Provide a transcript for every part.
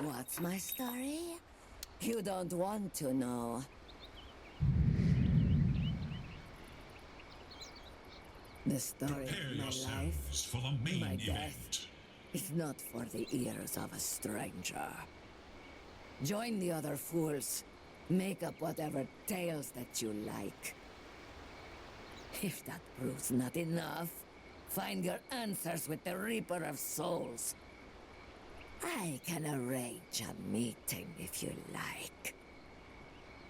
What's my story? You don't want to know. The story Prepare of my life, yourselves for the main my death, event. is not for the ears of a stranger. Join the other fools. Make up whatever tales that you like. If that proves not enough, find your answers with the Reaper of Souls. I can arrange a meeting if you like.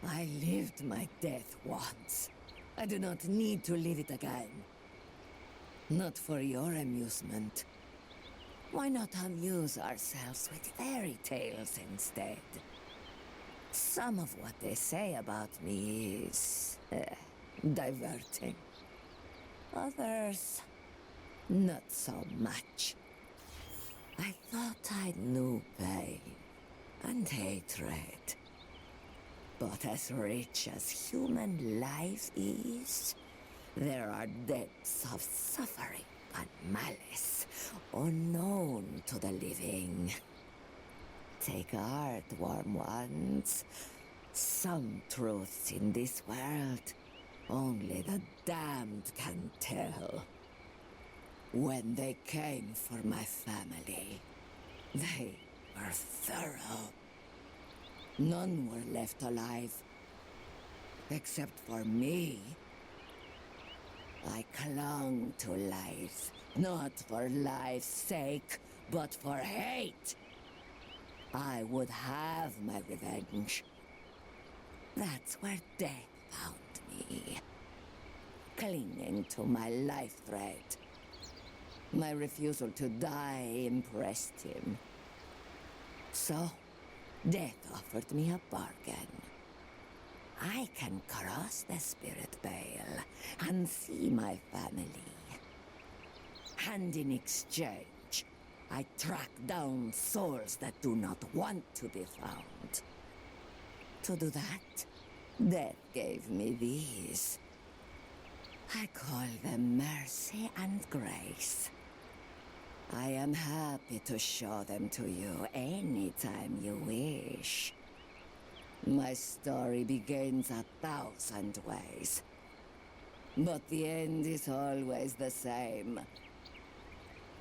I lived my death once. I do not need to live it again. Not for your amusement. Why not amuse ourselves with fairy tales instead? Some of what they say about me is diverting. Others, not so much. I thought I knew pain and hatred. But as rich as human life is, there are depths of suffering and malice unknown to the living. Take heart, warm ones. Some truths in this world only the damned can tell. When they came for my family, they were thorough. None were left alive, except for me. I clung to life, not for life's sake, but for hate. I would have my revenge. That's where death found me, clinging to my life thread. My refusal to die impressed him. So, death offered me a bargain. I can cross the spirit veil and see my family. And in exchange, I track down souls that do not want to be found. To do that, death gave me these. I call them mercy and grace. I am happy to show them to you anytime you wish. My story begins 1,000 ways. But the end is always the same.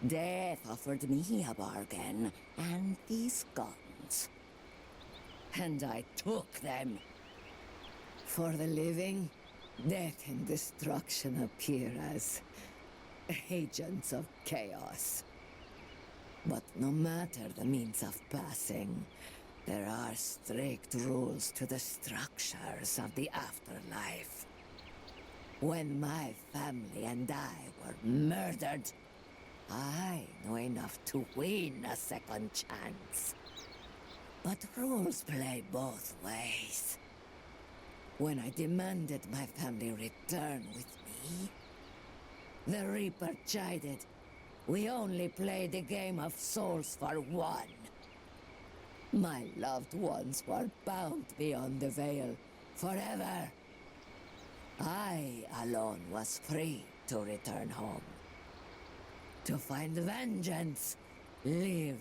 Death offered me a bargain and these guns. And I took them. For the living, death and destruction appear as agents of chaos. But no matter the means of passing, there are strict rules to the structures of the afterlife. When my family and I were murdered, I knew enough to win a second chance. But rules play both ways. When I demanded my family return with me, the Reaper chided. We only play the game of souls for one. My loved ones were bound beyond the veil forever. I alone was free to return home. To find vengeance, live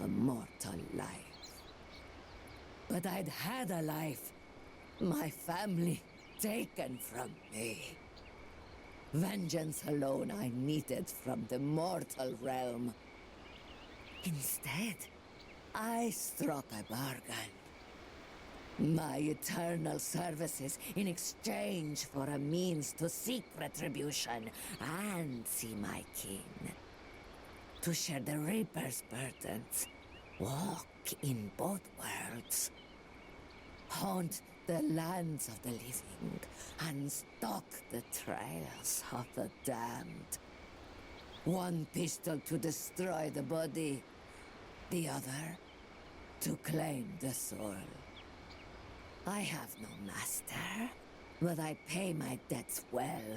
a mortal life. But I'd had a life, my family taken from me. Vengeance alone I needed from the mortal realm. Instead, I struck a bargain. My eternal services in exchange for a means to seek retribution and see my kin. To share the Reaper's burdens, walk in both worlds. Haunt the lands of the living and stalk the trails of the damned. One pistol to destroy the body, the other to claim the soul. I have no master, but I pay my debts well.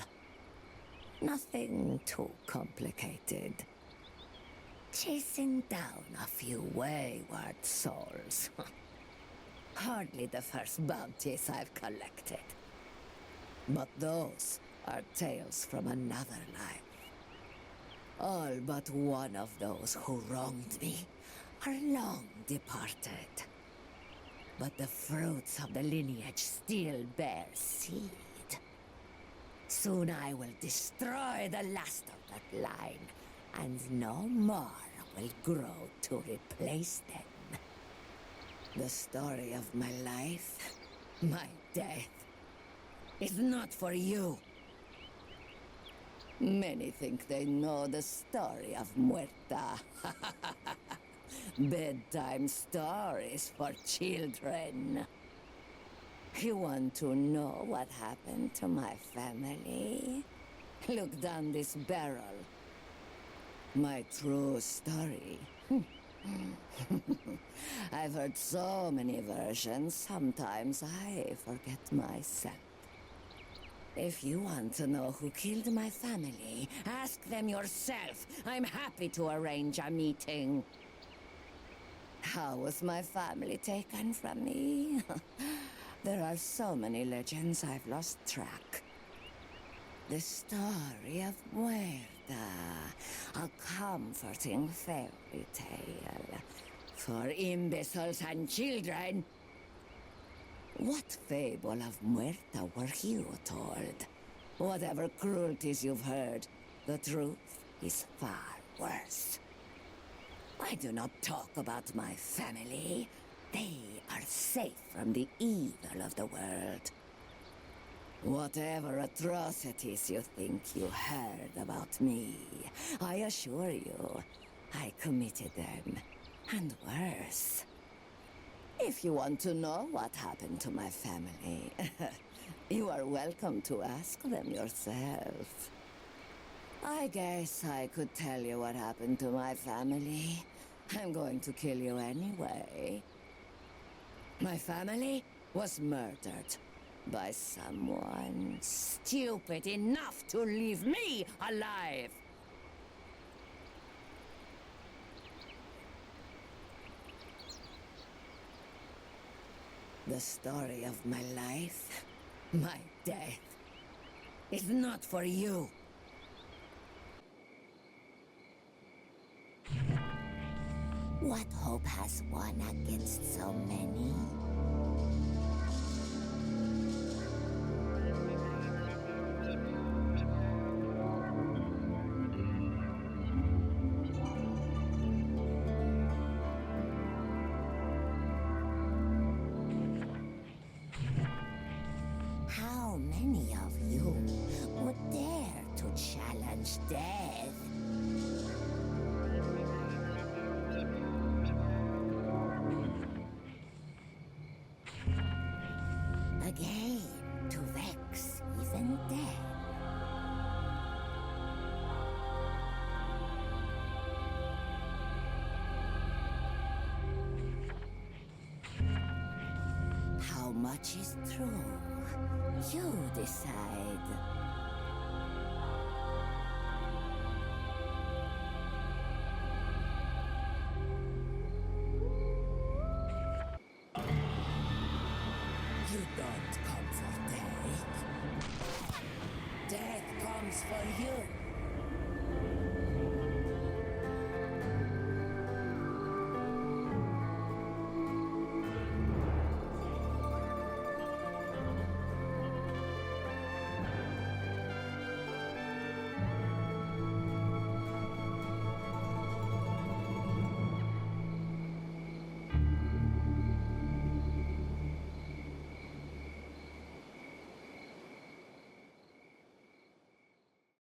Nothing too complicated. Chasing down a few wayward souls. Hardly the first bounties I've collected. But those are tales from another life. All but one of those who wronged me are long departed. But the fruits of the lineage still bear seed. Soon I will destroy the last of that line, and no more will grow to replace them. The story of my life, my death, is not for you. Many think they know the story of Muerta. Bedtime stories for children. You want to know what happened to my family? Look down this barrel. My true story. I've heard so many versions, sometimes I forget myself. If you want to know who killed my family, ask them yourself. I'm happy to arrange a meeting. How was my family taken from me? There are so many legends I've lost track. The story of Muerta, a comforting fairy tale for imbeciles and children. What fable of Muerta were you told? Whatever cruelties you've heard, the truth is far worse. I do not talk about my family. They are safe from the evil of the world. Whatever atrocities you think you heard about me, I assure you, I committed them, and worse. If you want to know what happened to my family, you are welcome to ask them yourself. I guess I could tell you what happened to my family. I'm going to kill you anyway. My family was murdered by someone stupid enough to leave me alive. The story of my life, my death, is not for you. What hope has one against so many? How many of you would dare to challenge death? Again, to vex even death. How much is true? You decide. You don't come for death. Death comes for you.